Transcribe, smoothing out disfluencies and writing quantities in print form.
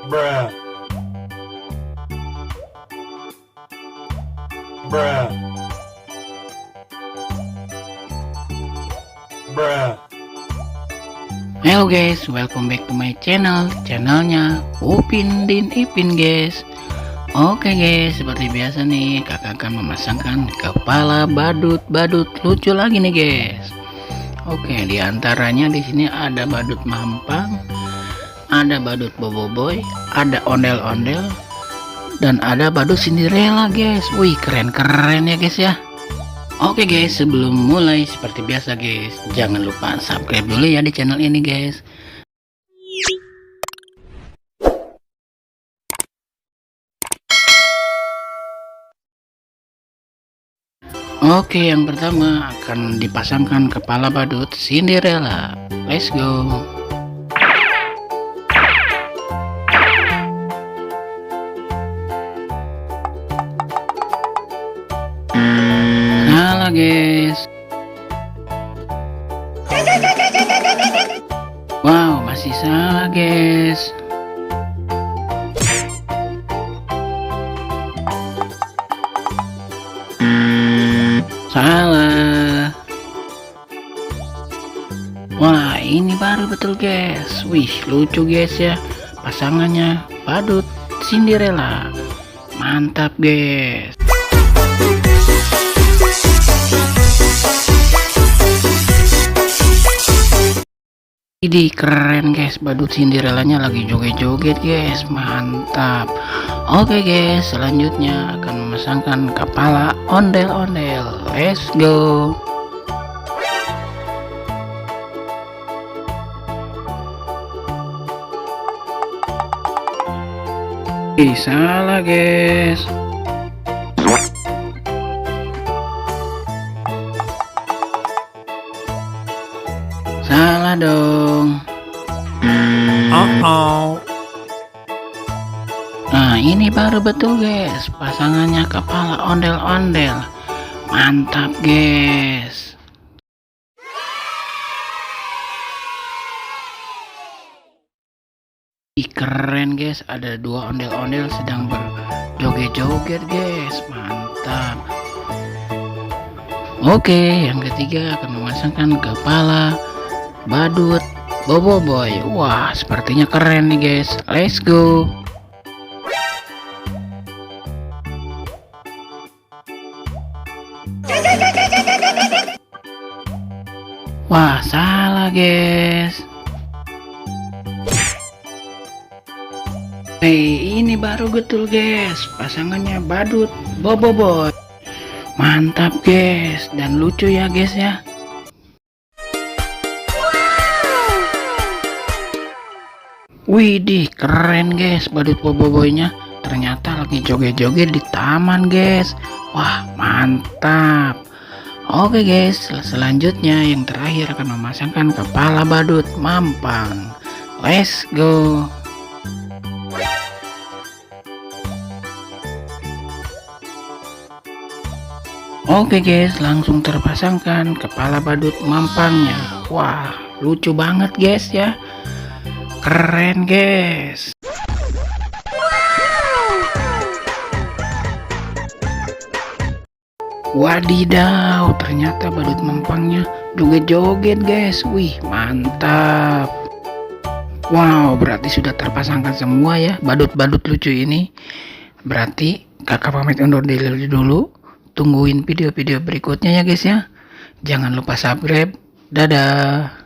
Bruh. Bruh. Bruh. Hello guys, welcome back to my channelnya Upin Din Ipin guys. Oke guys, seperti biasa nih kakak akan memasangkan kepala badut lucu lagi nih guys. Oke, diantaranya di sini ada badut mampang, ada badut boboiboy, ada ondel-ondel, dan ada badut Cinderella guys. Wih, keren-keren ya guys ya. Oke guys, sebelum mulai seperti biasa guys, jangan lupa subscribe dulu ya di channel ini guys. Oke, yang pertama akan dipasangkan kepala badut Cinderella. Let's go. Salah guys. Wow, masih salah guys. Salah. Wah, ini baru betul guys. Wih, lucu guys ya. Pasangannya badut Cinderella. Mantap guys. Ini keren guys, badut Cinderellanya lagi joget-joget guys, mantap. Oke guys, selanjutnya akan memasangkan kepala ondel-ondel. Let's go. Salah guys. Salah dong. Nah, ini baru betul guys, pasangannya kepala ondel-ondel. Mantap guys. Keren guys, ada dua ondel-ondel sedang berjoget-joget guys. Mantap. Oke, yang ketiga akan memasangkan kepala badut boboiboy. Wah, sepertinya keren nih guys. Let's go. Wah, salah guys. Ini baru betul guys, pasangannya badut boboiboy. Mantap guys, dan lucu ya guys ya. Widih, keren guys badut boboiboynya. Ternyata lagi joget-joget di taman guys. Wah, mantap. Oke guys, selanjutnya yang terakhir akan memasangkan kepala badut mampang. Let's go. Oke guys, langsung terpasangkan kepala badut mampangnya. Wah, lucu banget guys ya. Keren guys. Wadidaw, ternyata badut mampangnya joget-joget guys. Wih, mantap. Wow, berarti sudah terpasangkan semua ya badut-badut lucu ini. Berarti kakak pamit undur diri dulu. Tungguin video-video berikutnya ya guys ya. Jangan lupa subscribe. Dadah.